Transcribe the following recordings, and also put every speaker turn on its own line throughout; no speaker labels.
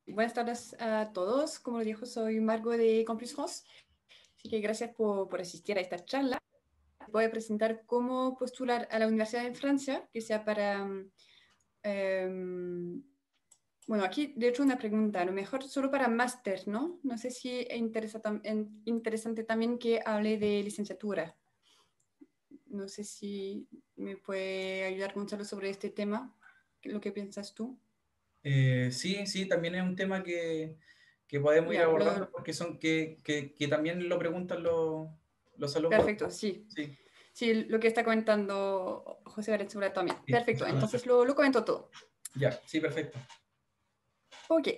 Buenas tardes a todos. Como lo dijo, soy Margot de Campus France. Así que gracias por asistir a esta charla. Voy a presentar cómo postular a la Universidad de Francia, que sea para... bueno, aquí de hecho una pregunta, a lo mejor solo para máster, ¿no? No sé si es interesante también que hable de licenciatura. No sé si me puede ayudar Gonzalo sobre este tema, lo que piensas tú.
Sí, sí, también es un tema que podemos ir
Ya,
abordando porque que también lo preguntan los alumnos.
perfecto, sí.
Sí,
Sí, lo que está comentando José Aretzura también.
sí,
Perfecto, entonces lo comento todo.
ya, sí, perfecto.
Ok,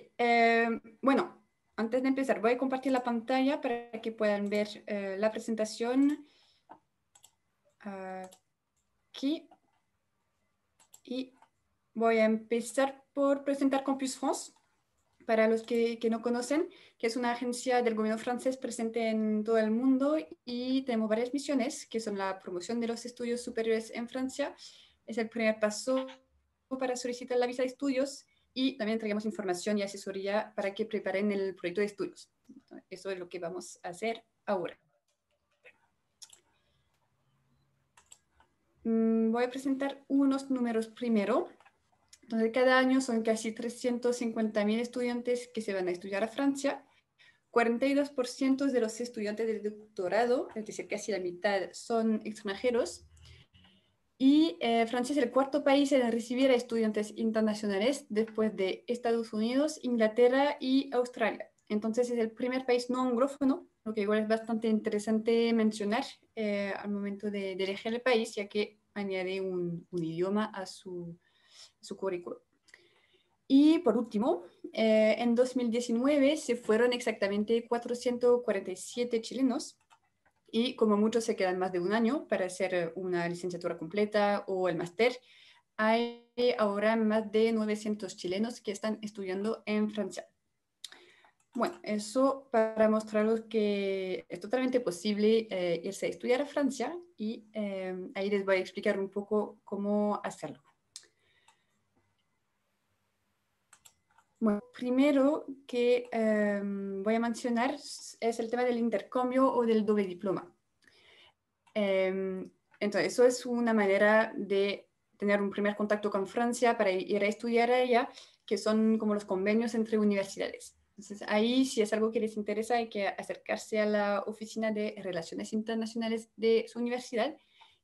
bueno, antes de empezar voy a compartir la pantalla para que puedan ver la presentación aquí y voy a empezar por presentar Campus France. Para los que no conocen, que es una agencia del gobierno francés presente en todo el mundo y tenemos varias misiones, que son la promoción de los estudios superiores en Francia, es el primer paso para solicitar la visa de estudios y también entregamos información y asesoría para que preparen el proyecto de estudios. Eso es lo que vamos a hacer ahora. Voy a presentar unos números primero. Entonces, cada año son casi 350.000 estudiantes que se van a estudiar a Francia. 42% de los estudiantes de doctorado, es decir, casi la mitad, son extranjeros. Y Francia es el cuarto país en recibir a estudiantes internacionales después de Estados Unidos, Inglaterra y Australia. Entonces es el primer país no anglófono, lo que igual es bastante interesante mencionar al momento de elegir el país, ya que añade un idioma a su currículo. Y por último, en 2019 se fueron exactamente 447 chilenos y como muchos se quedan más de un año para hacer una licenciatura completa o el máster, hay ahora más de 900 chilenos que están estudiando en Francia. Bueno, eso para mostraros que es totalmente posible irse a estudiar a Francia y ahí les voy a explicar un poco cómo hacerlo. Bueno, primero que voy a mencionar es el tema del intercambio o del doble diploma. Entonces, eso es una manera de tener un primer contacto con Francia para ir a estudiar a ella, que son como los convenios entre universidades. Entonces, ahí si es algo que les interesa, hay que acercarse a la oficina de relaciones internacionales de su universidad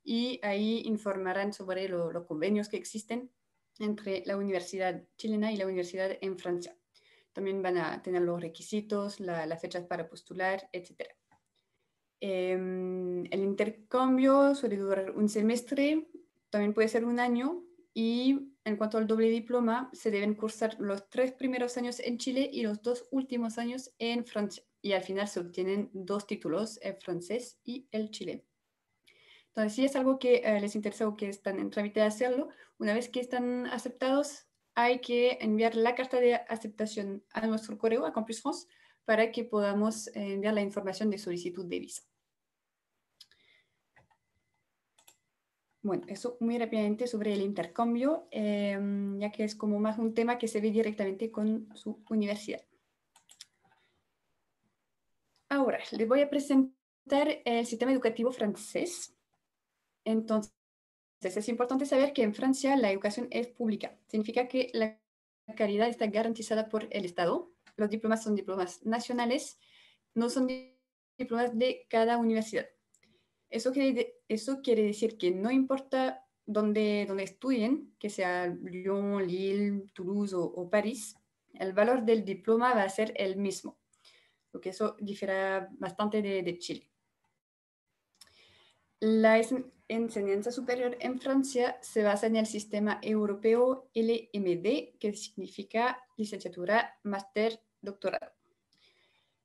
y ahí informarán sobre los convenios que existen entre la universidad chilena y la universidad en Francia. También van a tener los requisitos, las fechas para postular, etc. El intercambio suele durar un semestre, también puede ser un año, y en cuanto al doble diploma, se deben cursar los 3 primeros años en Chile y los 2 últimos años en Francia. Y al final se obtienen 2 títulos, el francés y el chileno. Entonces, si es algo que les interesa o que están en trámite de hacerlo, una vez que están aceptados, hay que enviar la carta de aceptación a nuestro correo, a Campus France, para que podamos enviar la información de solicitud de visa. Bueno, eso muy rápidamente sobre el intercambio, ya que es como más un tema que se ve directamente con su universidad. Ahora, les voy a presentar el sistema educativo francés. Entonces, es importante saber que en Francia la educación es pública. Significa que la calidad está garantizada por el Estado. Los diplomas son diplomas nacionales, no son diplomas de cada universidad. Eso quiere decir que no importa dónde estudien, que sea Lyon, Lille, Toulouse o París, el valor del diploma va a ser el mismo, lo que eso difiere bastante de Chile. La enseñanza superior en Francia se basa en el sistema europeo LMD, que significa licenciatura, máster, doctorado.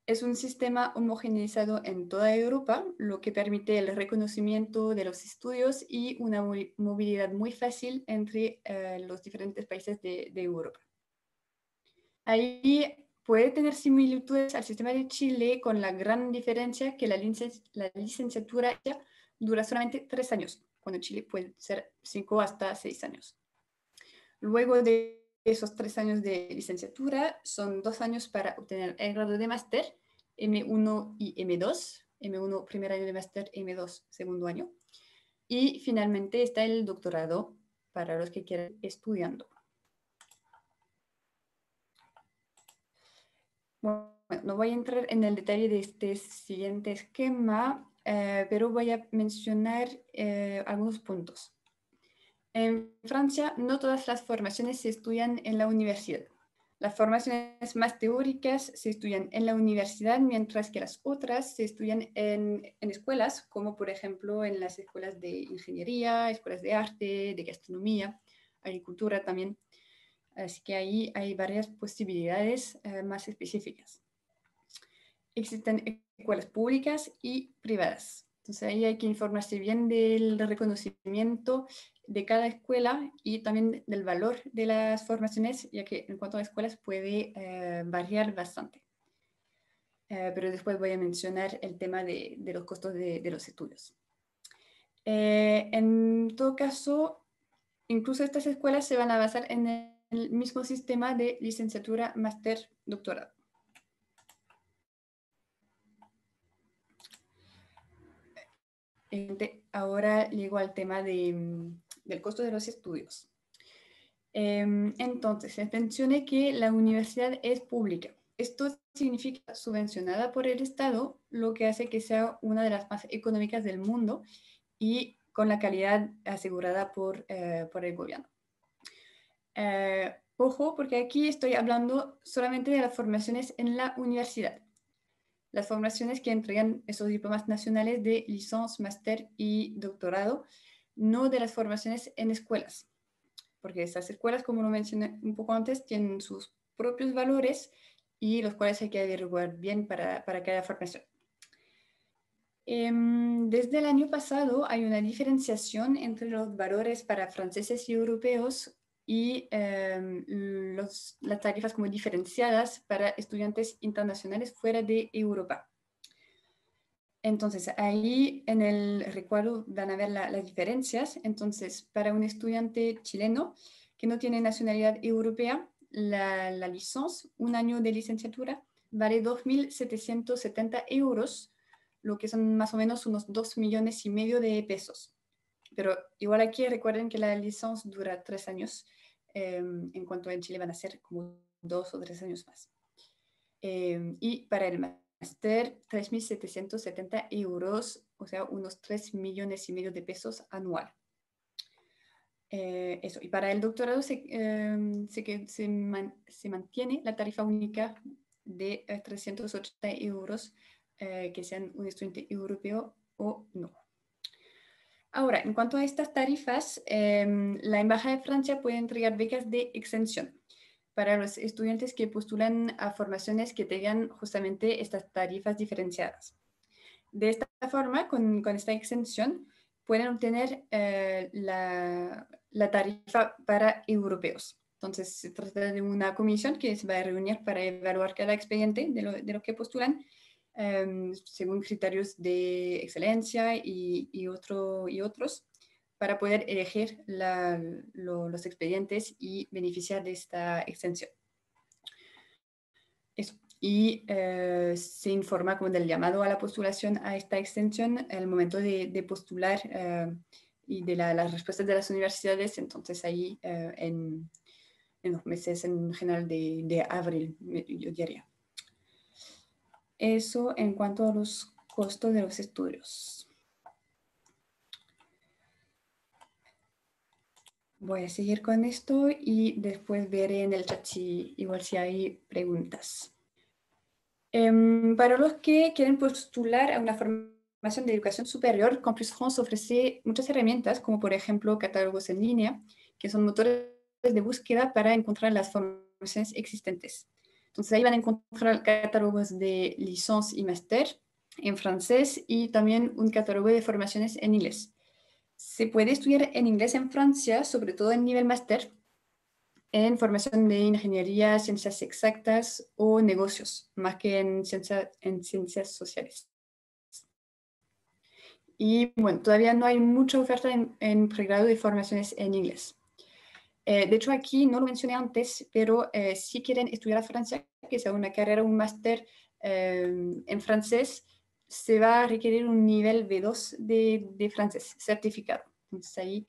Es un sistema homogeneizado en toda Europa, lo que permite el reconocimiento de los estudios y una movilidad muy fácil entre los diferentes países de Europa. Ahí puede tener similitudes al sistema de Chile con la gran diferencia que la licenciatura dura solamente 3 años, cuando Chile puede ser 5 hasta 6 años. Luego de esos 3 años de licenciatura son 2 años para obtener el grado de máster, M1 y M2, M1 primer año de máster, M2 segundo año. Y finalmente está el doctorado para los que quieran estudiando. Bueno, no voy a entrar en el detalle de este siguiente esquema, pero voy a mencionar algunos puntos. En Francia, no todas las formaciones se estudian en la universidad. Las formaciones más teóricas se estudian en la universidad, mientras que las otras se estudian en escuelas, como por ejemplo en las escuelas de ingeniería, escuelas de arte, de gastronomía, agricultura también. Así que ahí hay varias posibilidades más específicas. Existen escuelas públicas y privadas. Entonces ahí hay que informarse bien del reconocimiento de cada escuela y también del valor de las formaciones, ya que en cuanto a escuelas puede variar bastante. Pero después voy a mencionar el tema de los costos de los estudios. En todo caso, incluso estas escuelas se van a basar en el mismo sistema de licenciatura, máster, doctorado. Ahora llego al tema del costo de los estudios. Entonces, se menciona que la universidad es pública. Esto significa subvencionada por el Estado, lo que hace que sea una de las más económicas del mundo y con la calidad asegurada por el gobierno. Ojo, porque aquí estoy hablando solamente de las formaciones en la universidad. Las formaciones que entregan esos diplomas nacionales de licencia, máster y doctorado, no de las formaciones en escuelas, porque estas escuelas, como lo mencioné un poco antes, tienen sus propios valores y los cuales hay que averiguar bien para cada formación. Desde el año pasado hay una diferenciación entre los valores para franceses y europeos y las tarifas como diferenciadas para estudiantes internacionales fuera de Europa. Entonces, ahí en el recuadro van a ver las diferencias. Entonces, para un estudiante chileno que no tiene nacionalidad europea, la licencia, un año de licenciatura, vale 2.770 euros, lo que son más o menos unos 2,5 millones de pesos. Pero igual aquí recuerden que la licencia dura 3 años, en cuanto en Chile van a ser como 2 o 3 años más. Y para el máster, 3.770 euros, o sea, unos 3,5 millones de pesos anual. Eso. Y para el doctorado se mantiene la tarifa única de 380 euros, que sean un estudiante europeo o no. Ahora, en cuanto a estas tarifas, la Embajada de Francia puede entregar becas de exención para los estudiantes que postulan a formaciones que tengan justamente estas tarifas diferenciadas. De esta forma, con esta exención, pueden obtener la tarifa para europeos. Entonces, se trata de una comisión que se va a reunir para evaluar cada expediente de lo que postulan, según criterios de excelencia y otros, para poder elegir los expedientes y beneficiar de esta extensión. Eso. Y se informa como del llamado a la postulación a esta extensión al momento de postular y de las respuestas de las universidades. Entonces ahí en los meses en general de abril, yo diría. Eso en cuanto a los costos de los estudios. Voy a seguir con esto y después veré en el chat si hay preguntas. Para los que quieren postular a una formación de educación superior, Campus France ofrece muchas herramientas, como por ejemplo catálogos en línea, que son motores de búsqueda para encontrar las formaciones existentes. Entonces ahí van a encontrar catálogos de licencia y máster en francés y también un catálogo de formaciones en inglés. Se puede estudiar en inglés en Francia, sobre todo en nivel máster, en formación de ingeniería, ciencias exactas o negocios, más que en ciencias sociales. Y bueno, todavía no hay mucha oferta en pregrado de formaciones en inglés. De hecho, aquí no lo mencioné antes, pero si quieren estudiar a Francia, que sea una carrera, un máster en francés, se va a requerir un nivel B2 de francés certificado. Entonces ahí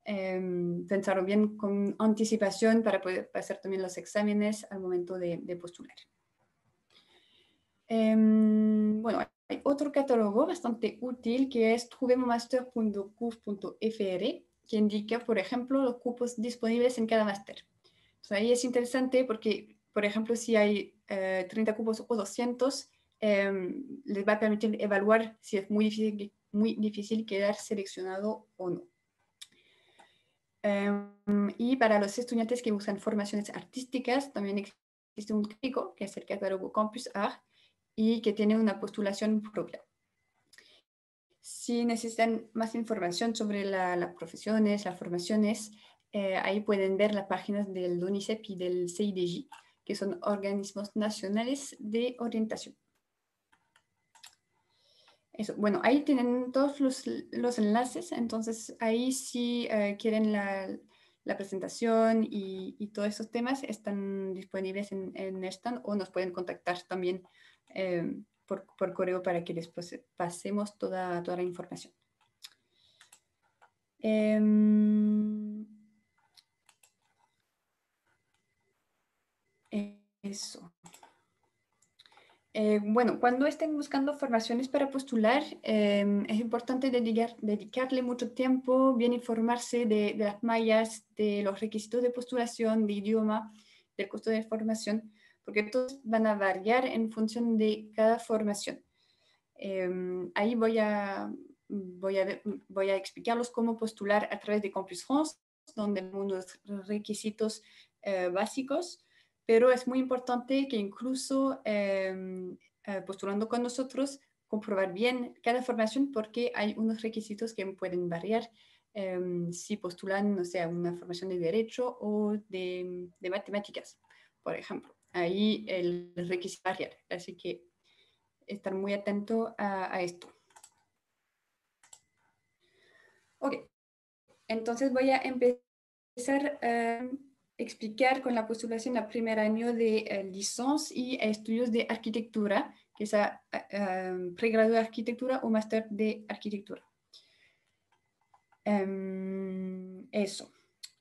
pensaron bien con anticipación para poder hacer también los exámenes al momento de postular. Bueno, hay otro catálogo bastante útil que es trouvemosmaster.gouv.fr, que indica, por ejemplo, los cupos disponibles en cada máster. Entonces, ahí es interesante porque, por ejemplo, si hay 30 cupos o 200, les va a permitir evaluar si es muy difícil quedar seleccionado o no. Y para los estudiantes que usan formaciones artísticas, también existe un crítico, que es el catálogo Campus Art, y que tiene una postulación propia. Si necesitan más información sobre las profesiones, las formaciones, ahí pueden ver las páginas del DONICEP y del CIDJ, que son organismos nacionales de orientación. Eso. Bueno, ahí tienen todos los enlaces, entonces ahí si quieren la presentación y todos esos temas están disponibles en el stand o nos pueden contactar también por correo para que les pasemos toda la información. Eso. Bueno, cuando estén buscando formaciones para postular, es importante dedicarle mucho tiempo, bien informarse de las mallas, de los requisitos de postulación, de idioma, del costo de formación, porque todos van a variar en función de cada formación. Ahí voy a explicarlos cómo postular a través de Campus France, donde hay unos requisitos básicos, pero es muy importante que incluso postulando con nosotros, comprobar bien cada formación porque hay unos requisitos que pueden variar si postulan, no sé, una formación de derecho o de matemáticas, por ejemplo. Ahí el requisito varía, así que estar muy atento a esto. Ok, entonces voy a empezar a explicar con la postulación a primer año de licencia y estudios de arquitectura, que es pregrado de arquitectura o máster de arquitectura. Eso.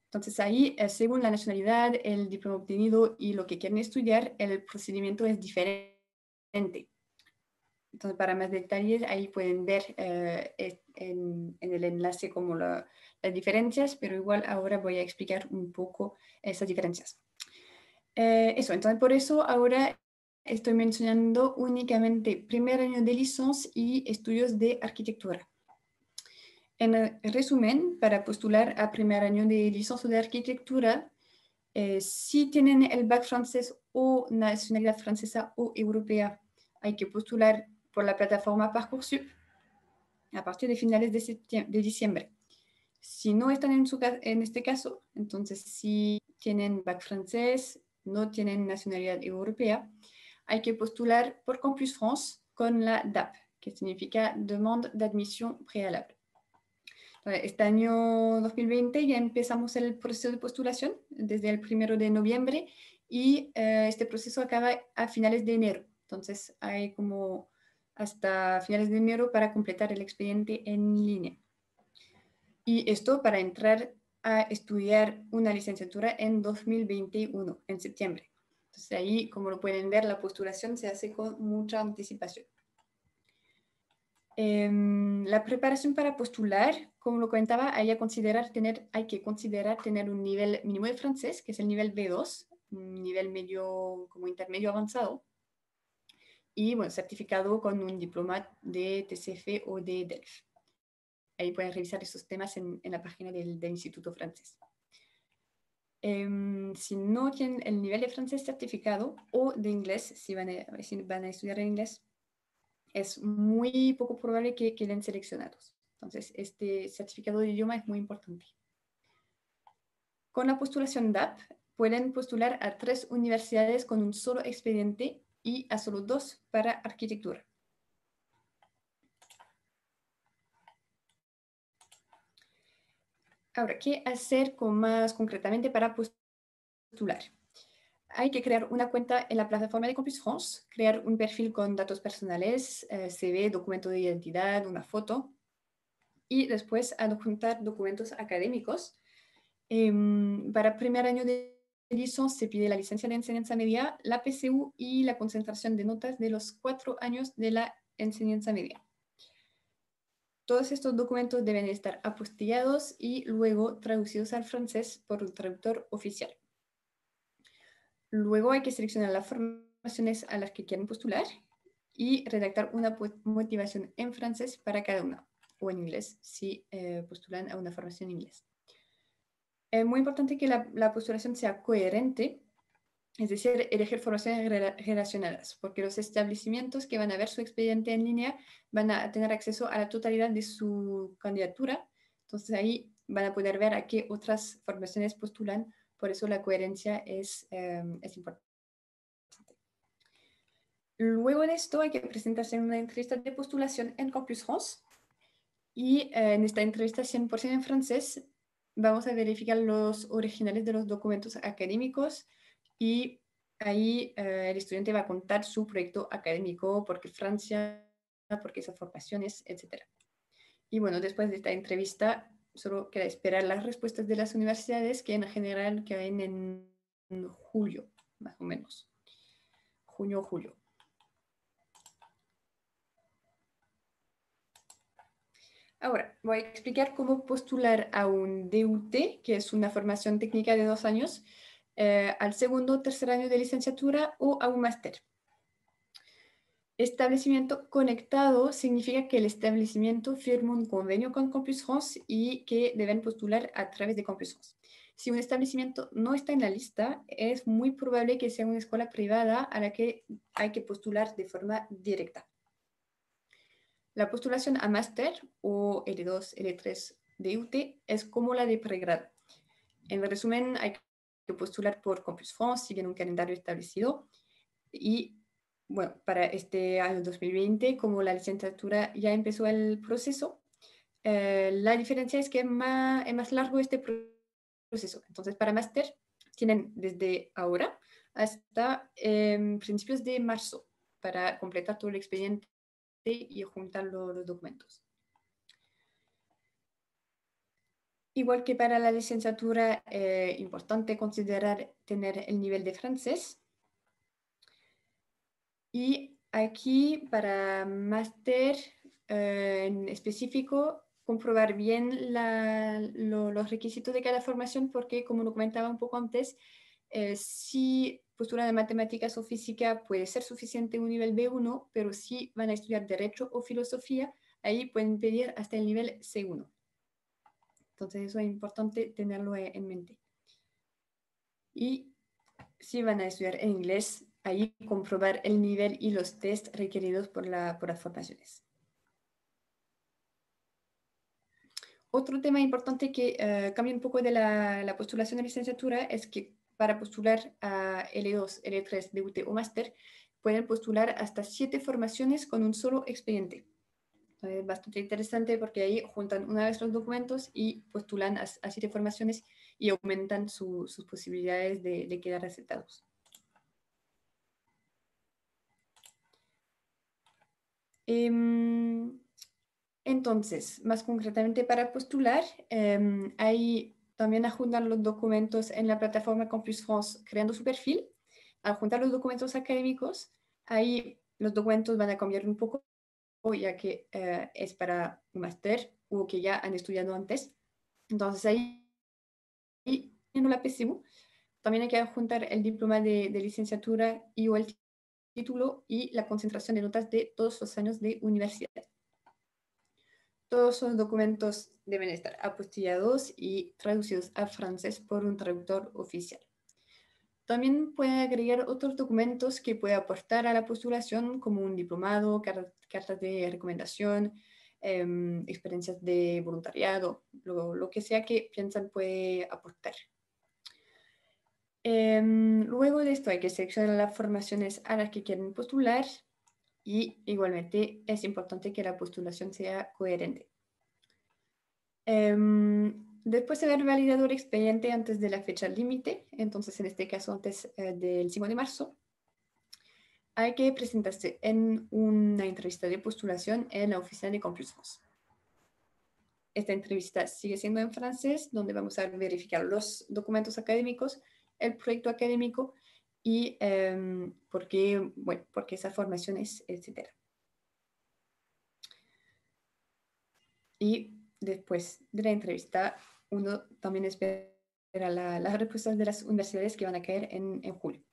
Entonces ahí, según la nacionalidad, el diploma obtenido y lo que quieren estudiar, el procedimiento es diferente. Entonces, para más detalles, ahí pueden ver en el enlace como las diferencias, pero igual ahora voy a explicar un poco esas diferencias. Eso, entonces por eso ahora estoy mencionando únicamente primer año de licencia y estudios de arquitectura. En resumen, para postular a primer año de licencia de arquitectura, si tienen el bac francés o nacionalidad francesa o europea, hay que postular por la plataforma Parcoursup a partir de finales de diciembre. Si no están en este caso, entonces si tienen bac francés, no tienen nacionalidad europea, hay que postular por Campus France con la DAP, que significa Demande d'Admission Préalable. Este año 2020 ya empezamos el proceso de postulación desde el 1 de noviembre y este proceso acaba a finales de enero. Entonces hay como hasta finales de enero para completar el expediente en línea. Y esto para entrar a estudiar una licenciatura en 2021, en septiembre. Entonces ahí, como lo pueden ver, la postulación se hace con mucha anticipación. La preparación para postular, como lo comentaba, hay que considerar tener un nivel mínimo de francés, que es el nivel B2, un nivel medio, como intermedio avanzado, y bueno, certificado con un diploma de TCF o de DELF. Ahí pueden revisar esos temas en la página del Instituto Francés. Si no tienen el nivel de francés certificado o de inglés, si van a estudiar en inglés, es muy poco probable que queden seleccionados. Entonces, este certificado de idioma es muy importante. Con la postulación DAP, pueden postular a 3 universidades con un solo expediente y a solo 2 para arquitectura. Ahora, ¿qué hacer más concretamente para postular? Hay que crear una cuenta en la plataforma de Campus France, crear un perfil con datos personales, CV, documento de identidad, una foto, y después adjuntar documentos académicos. Para primer año de LISO se pide la licencia de enseñanza media, la PSU y la concentración de notas de los 4 años de la enseñanza media. Todos estos documentos deben estar apostillados y luego traducidos al francés por un traductor oficial. Luego hay que seleccionar las formaciones a las que quieren postular y redactar una motivación en francés para cada una, o en inglés, si postulan a una formación en inglés. Es muy importante que la postulación sea coherente, es decir, elegir formaciones relacionadas, porque los establecimientos que van a ver su expediente en línea van a tener acceso a la totalidad de su candidatura, entonces ahí van a poder ver a qué otras formaciones postulan, por eso la coherencia es importante. Luego de esto hay que presentarse en una entrevista de postulación en Campus France y en esta entrevista 100% en francés vamos a verificar los originales de los documentos académicos y ahí el estudiante va a contar su proyecto académico, por qué Francia, por qué esas formaciones, etc. Y bueno, después de esta entrevista solo queda esperar las respuestas de las universidades que en general caen en julio, más o menos. Junio o julio. Ahora, voy a explicar cómo postular a un DUT, que es una formación técnica de 2 años, al segundo o tercer año de licenciatura o a un máster. Establecimiento conectado significa que el establecimiento firma un convenio con Campus France y que deben postular a través de Campus France. Si un establecimiento no está en la lista, es muy probable que sea una escuela privada a la que hay que postular de forma directa. La postulación a máster o L2, L3 de UT es como la de pregrado. En resumen, hay que postular por Campus France, siguen un calendario establecido. Y bueno, para este año 2020, como la licenciatura ya empezó el proceso, la diferencia es que es más largo este proceso. Entonces, para máster, tienen desde ahora hasta principios de marzo para completar todo el expediente y juntar los documentos. Igual que para la licenciatura, importante considerar tener el nivel de francés. Y aquí para máster en específico, comprobar bien los requisitos de cada formación, porque como lo comentaba un poco antes, si postura de matemáticas o física puede ser suficiente un nivel B1, pero si van a estudiar derecho o filosofía, ahí pueden pedir hasta el nivel C1. Entonces eso es importante tenerlo en mente. Y si van a estudiar en inglés, ahí comprobar el nivel y los test requeridos por las formaciones. Otro tema importante que cambia un poco de la postulación de licenciatura es que para postular a L2, L3, DUT o máster, pueden postular hasta 7 formaciones con un solo expediente. Es bastante interesante porque ahí juntan una vez los documentos y postulan a 7 formaciones y aumentan sus posibilidades de quedar aceptados. Entonces, más concretamente para postular, ahí también adjuntan los documentos en la plataforma Campus France creando su perfil, adjuntar los documentos académicos, ahí los documentos van a cambiar un poco ya que es para un máster o que ya han estudiado antes. Entonces ahí, en la PSU, también hay que adjuntar el diploma de licenciatura y o el título y la concentración de notas de todos los años de universidad. Todos los documentos deben estar apostillados y traducidos al francés por un traductor oficial. También pueden agregar otros documentos que puede aportar a la postulación, como un diplomado, cartas de recomendación, experiencias de voluntariado, lo que sea que piensan puede aportar. Luego de esto hay que seleccionar las formaciones a las que quieren postular y igualmente es importante que la postulación sea coherente. Después de haber validado el expediente antes de la fecha límite, entonces en este caso antes del 5 de marzo, hay que presentarse en una entrevista de postulación en la oficina de Campus France. Esta entrevista sigue siendo en francés, donde vamos a verificar los documentos académicos, el proyecto académico y por qué esas formaciones, etc. Y después de la entrevista, uno también espera las respuestas de las universidades que van a caer en julio.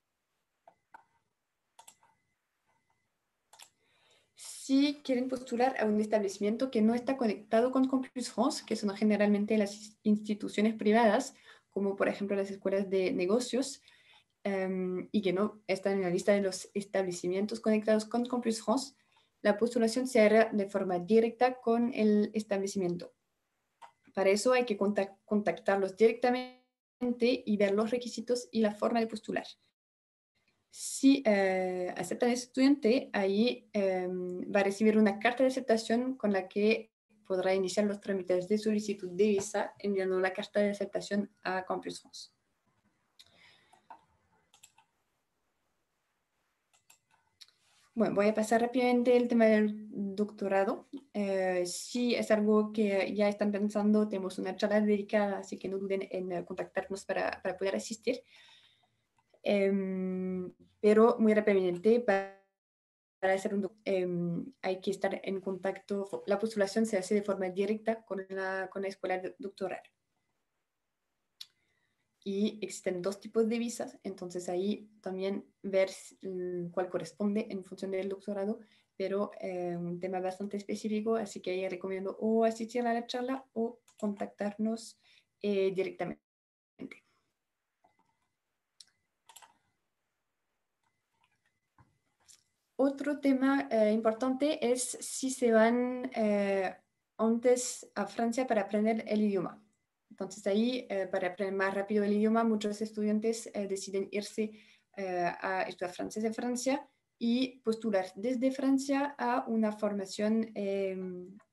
Si quieren postular a un establecimiento que no está conectado con Campus France, que son generalmente las instituciones privadas, como por ejemplo las escuelas de negocios, y que no están en la lista de los establecimientos conectados con Campus France, la postulación se hará de forma directa con el establecimiento. Para eso hay que contactarlos directamente y ver los requisitos y la forma de postular. Si aceptan al estudiante, ahí va a recibir una carta de aceptación con la que podrá iniciar los trámites de solicitud de visa enviando la carta de aceptación a Campus France. Bueno, voy a pasar rápidamente el tema del doctorado. Si es algo que ya están pensando, tenemos una charla dedicada, así que no duden en contactarnos para poder asistir. Pero muy rápidamente, para hacer hay que estar en contacto. La postulación se hace de forma directa con la escuela doctoral. Y existen dos tipos de visas, entonces ahí también ver cuál corresponde en función del doctorado, pero un tema bastante específico, así que ahí recomiendo o asistir a la charla o contactarnos directamente. Otro tema importante es si se van antes a Francia para aprender el idioma. Entonces ahí, para aprender más rápido el idioma, muchos estudiantes deciden irse a estudiar francés en Francia y postular desde Francia a una formación,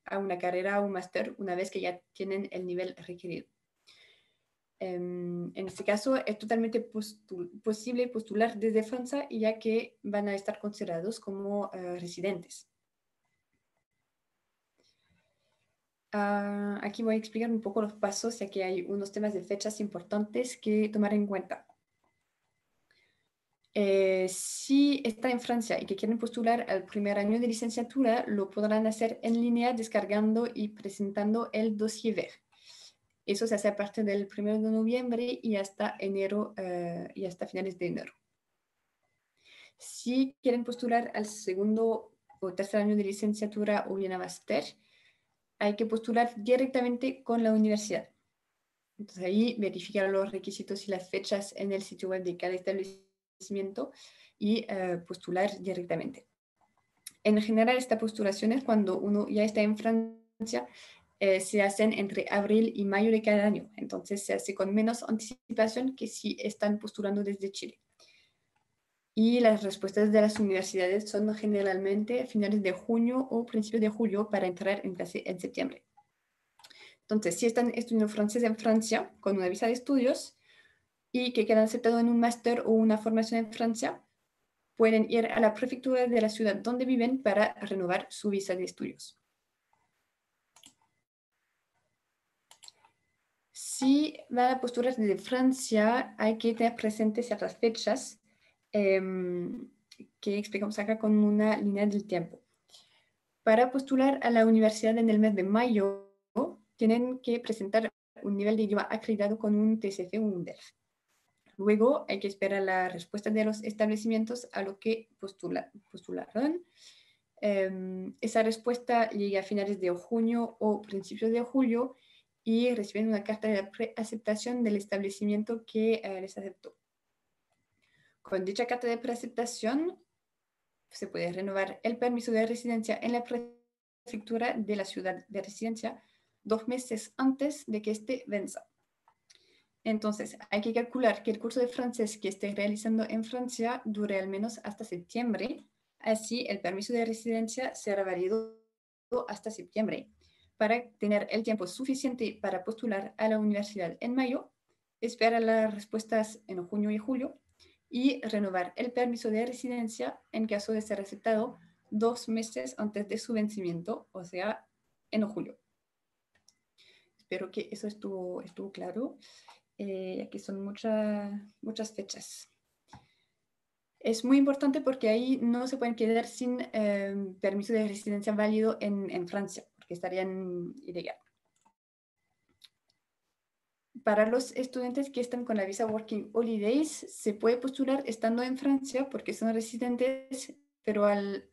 a una carrera o un máster, una vez que ya tienen el nivel requerido. En este caso es totalmente posible postular desde Francia, ya que van a estar considerados como residentes. Aquí voy a explicar un poco los pasos, ya que hay unos temas de fechas importantes que tomar en cuenta. Si están en Francia y que quieren postular al primer año de licenciatura, lo podrán hacer en línea descargando y presentando el dossier vert. Eso se hace a partir del 1 de noviembre y hasta enero, y hasta finales de enero. Si quieren postular al segundo o tercer año de licenciatura o bien a máster, hay que postular directamente con la universidad. Entonces ahí verificar los requisitos y las fechas en el sitio web de cada establecimiento y postular directamente. En general, esta postulación es cuando uno ya está en Francia, se hacen entre abril y mayo de cada año. Entonces se hace con menos anticipación que si están postulando desde Chile. Y las respuestas de las universidades son generalmente a finales de junio o principios de julio para entrar en clase en septiembre. Entonces, si están estudiando francés en Francia con una visa de estudios y que quedan aceptados en un máster o una formación en Francia, pueden ir a la prefectura de la ciudad donde viven para renovar su visa de estudios. Si van a postular desde Francia, hay que tener presentes ciertas fechas que explicamos acá con una línea del tiempo. Para postular a la universidad en el mes de mayo, tienen que presentar un nivel de idioma acreditado con un TCF o un DELF. Luego hay que esperar la respuesta de los establecimientos a lo que postularon. Esa respuesta llega a finales de junio o principios de julio y reciben una carta de preaceptación del establecimiento que les aceptó. Con dicha carta de preaceptación se puede renovar el permiso de residencia en la prefectura de la ciudad de residencia 2 meses antes de que éste venza. Entonces, hay que calcular que el curso de francés que esté realizando en Francia dure al menos hasta septiembre. Así, el permiso de residencia será válido hasta septiembre. para tener el tiempo suficiente para postular a la universidad en mayo, esperar las respuestas en junio y julio y renovar el permiso de residencia en caso de ser aceptado 2 meses antes de su vencimiento, o sea, en julio. Espero que eso estuvo claro. Aquí son muchas fechas. Es muy importante porque ahí no se pueden quedar sin permiso de residencia válido en Francia, porque estarían ilegal. Para los estudiantes que están con la visa Working Holidays, se puede postular estando en Francia porque son residentes, pero al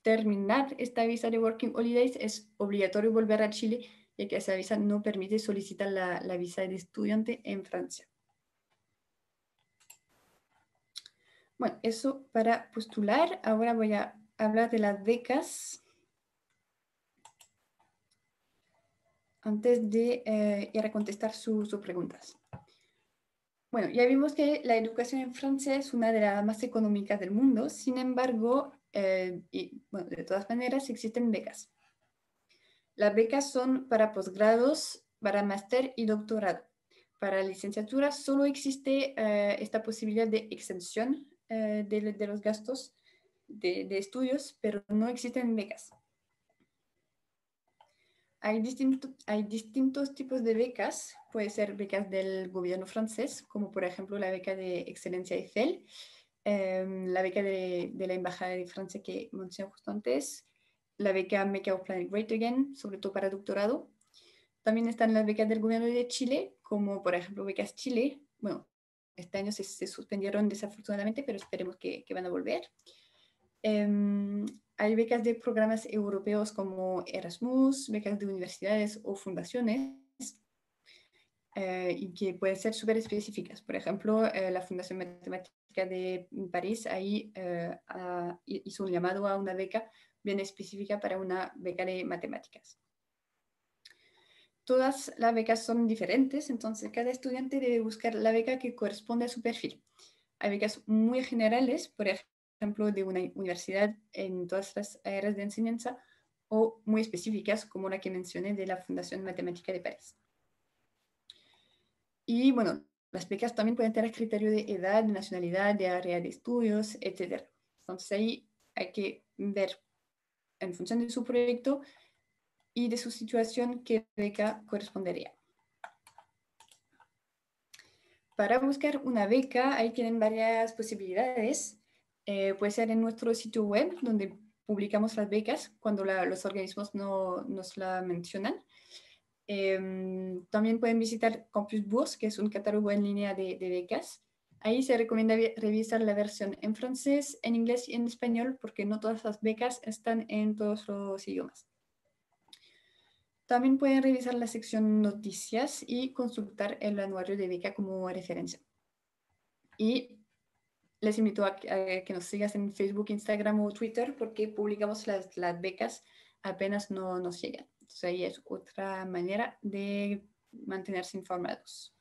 terminar esta visa de Working Holidays es obligatorio volver a Chile, ya que esa visa no permite solicitar la visa de estudiante en Francia. Bueno, eso para postular. Ahora voy a hablar de las becas. Antes de ir a contestar sus preguntas. Bueno, ya vimos que la educación en Francia es una de las más económicas del mundo. Sin embargo, de todas maneras, existen becas. Las becas son para posgrados, para máster y doctorado. Para licenciatura solo existe esta posibilidad de exención de los gastos de estudios, pero no existen becas. Hay distintos tipos de becas. Puede ser becas del gobierno francés, como por ejemplo la beca de excelencia Eiffel, la beca de la Embajada de Francia que mencioné justo antes, la beca Make Our Planet Great Again, sobre todo para doctorado. También están las becas del gobierno de Chile, como por ejemplo becas Chile. Bueno, este año se suspendieron desafortunadamente, pero esperemos que van a volver. Hay becas de programas europeos como Erasmus, becas de universidades o fundaciones, y que pueden ser súper específicas. Por ejemplo, la Fundación Matemática de París ahí hizo un llamado a una beca bien específica para una beca de matemáticas. Todas las becas son diferentes, entonces cada estudiante debe buscar la beca que corresponde a su perfil. Hay becas muy generales, por ejemplo, de una universidad en todas las áreas de enseñanza, o muy específicas, como la que mencioné de la Fundación Matemática de París. Y bueno, las becas también pueden tener criterio de edad, de nacionalidad, de área de estudios, etc. Entonces ahí hay que ver, en función de su proyecto y de su situación, qué beca correspondería. Para buscar una beca, ahí tienen varias posibilidades. Puede ser en nuestro sitio web, donde publicamos las becas cuando los organismos nos la mencionan. También pueden visitar Campus Bourse, que es un catálogo en línea de becas. Ahí se recomienda revisar la versión en francés, en inglés y en español, porque no todas las becas están en todos los idiomas. También pueden revisar la sección noticias y consultar el anuario de beca como referencia. Y les invito a que nos sigas en Facebook, Instagram o Twitter, porque publicamos las becas apenas nos llegan. Entonces ahí es otra manera de mantenerse informados.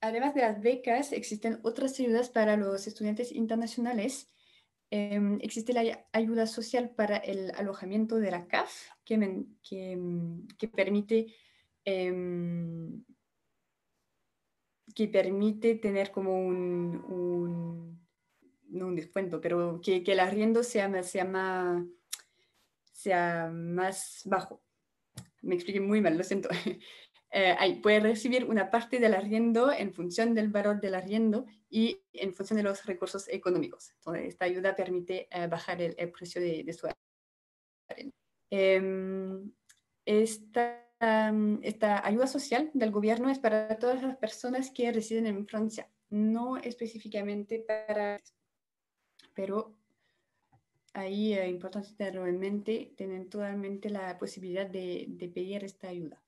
Además de las becas, existen otras ayudas para los estudiantes internacionales. Existe la ayuda social para el alojamiento de la CAF, que permite tener como no un descuento, pero que el arriendo sea más bajo. Me expliqué muy mal, lo siento. Ahí puede recibir una parte del arriendo en función del valor del arriendo y en función de los recursos económicos. Entonces, esta ayuda permite bajar el precio de su arriendo. Esta ayuda social del gobierno es para todas las personas que residen en Francia, no específicamente para... Pero ahí es importante tenerlo en mente, tienen totalmente la posibilidad de pedir esta ayuda.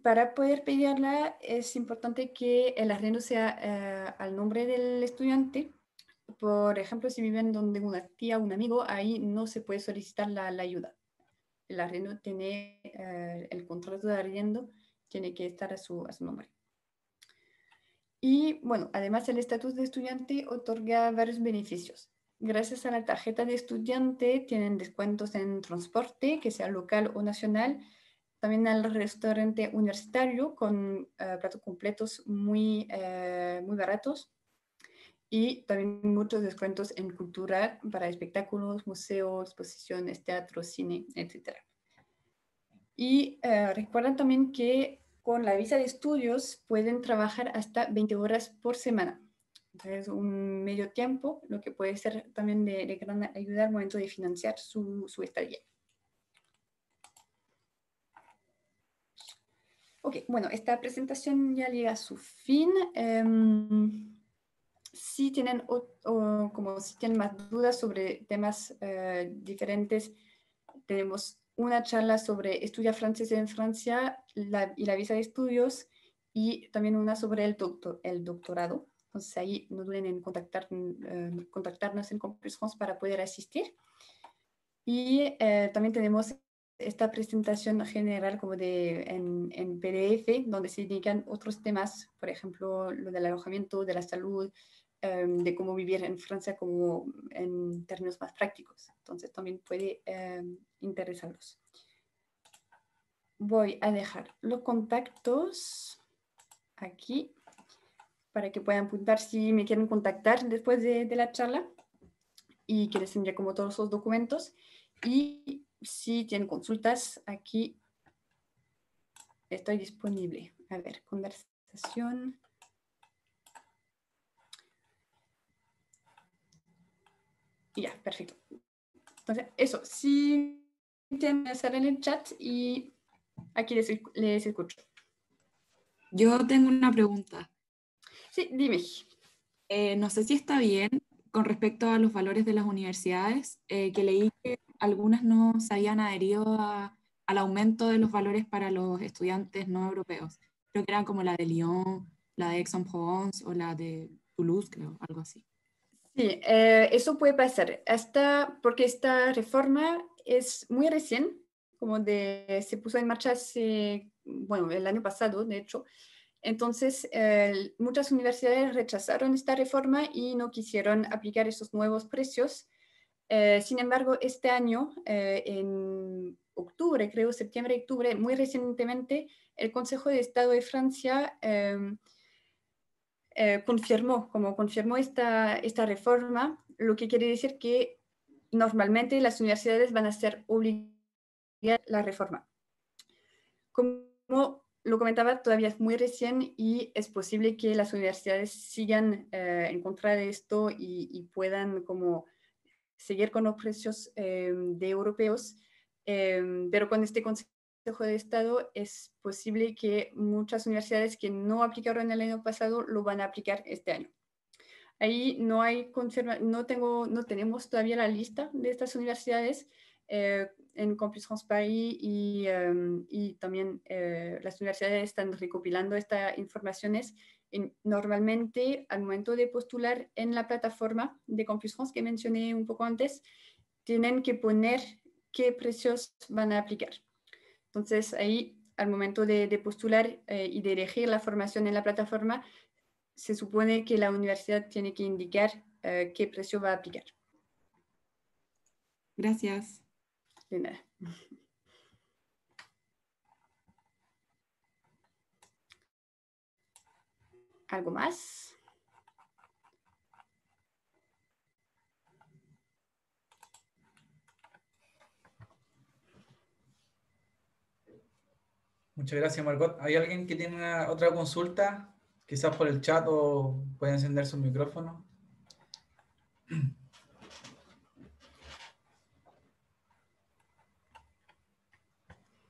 Para poder pedirla es importante que el arriendo sea al nombre del estudiante. Por ejemplo, si viven donde una tía o un amigo, ahí no se puede solicitar la ayuda. El arriendo tiene, el contrato de arriendo tiene que estar a su nombre. Y bueno, además el estatus de estudiante otorga varios beneficios. gracias a la tarjeta de estudiante, tienen descuentos en transporte, que sea local o nacional. También al restaurante universitario con platos completos muy baratos. Y también muchos descuentos en cultura para espectáculos, museos, exposiciones, teatro, cine, etc. Y recuerden también que con la visa de estudios pueden trabajar hasta 20 horas por semana. Entonces, un medio tiempo, lo que puede ser también de gran ayuda al momento de financiar su estadía. Ok, bueno, esta presentación ya llega a su fin. Si tienen, como si tienen más dudas sobre temas diferentes, tenemos una charla sobre estudiar francés en Francia y la visa de estudios, y también una sobre el doctorado. Entonces ahí no duden en contactarnos en Campus France para poder asistir. Y también tenemos esta presentación general como en PDF, donde se indican otros temas, por ejemplo, lo del alojamiento, de la salud, de cómo vivir en Francia como en términos más prácticos. Entonces también puede interesarlos. Voy a dejar los contactos aquí para que puedan apuntar si me quieren contactar después de la charla y que les envíe como todos los documentos. Y si tienen consultas, aquí estoy disponible. A ver, conversación. Y ya, perfecto. Entonces, eso, si tienen que hacer en el chat y aquí les escucho.
Yo tengo una pregunta.
Sí, dime.
No sé si está bien con respecto a los valores de las universidades, que leí que algunas no se habían adherido al aumento de los valores para los estudiantes no europeos. Creo que eran como la de Lyon, la de Aix-en-Provence o la de Toulouse, creo, algo así.
Sí, eso puede pasar, porque esta reforma es muy recién, se puso en marcha el año pasado, de hecho. Entonces, muchas universidades rechazaron esta reforma y no quisieron aplicar esos nuevos precios. Sin embargo, este año, en octubre, creo, septiembre, octubre, muy recientemente, el Consejo de Estado de Francia confirmó esta reforma, lo que quiere decir que normalmente las universidades van a ser obligadas a la reforma. Como lo comentaba, todavía es muy recién y es posible que las universidades sigan en contra de esto y puedan como seguir con los precios de europeos, pero con este Consejo de Estado es posible que muchas universidades que no aplicaron el año pasado lo van a aplicar este año. Ahí no tenemos todavía la lista de estas universidades en Campus France Paris y también las universidades están recopilando estas informaciones. Normalmente, al momento de postular en la plataforma de Campus France que mencioné un poco antes, tienen que poner qué precios van a aplicar. Entonces, ahí, al momento de postular y de elegir la formación en la plataforma, se supone que la universidad tiene que indicar qué precio va a aplicar.
Gracias.
De nada. ¿Algo más?
Muchas gracias, Margot. ¿Hay alguien que tiene otra consulta? Quizás por el chat o puede encender su micrófono.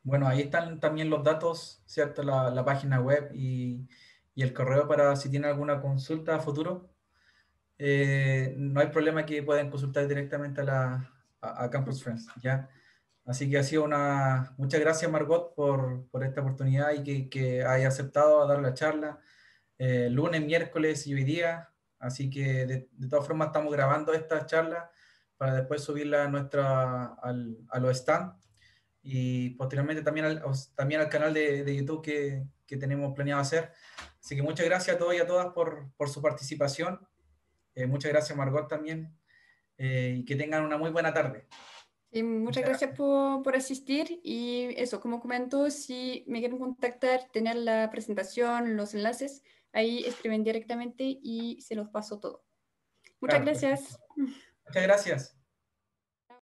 Bueno, ahí están también los datos, ¿cierto? La página web y el correo para si tienen alguna consulta a futuro. No hay problema que puedan consultar directamente a Campus Friends, ¿ya? Así que ha sido muchas gracias, Margot, por esta oportunidad y que haya aceptado a dar la charla lunes, miércoles y hoy día. Así que de todas formas estamos grabando esta charla para después subirla a los stands y posteriormente también al canal de YouTube que tenemos planeado hacer. Así que muchas gracias a todos y a todas por su participación. Muchas gracias, Margot, también. y que tengan una muy buena tarde.
Sí, muchas gracias por asistir y eso, como comento, si me quieren contactar, tener la presentación, los enlaces, ahí escriben directamente y se los paso todo. Muchas
Claro,
gracias.
muchas gracias.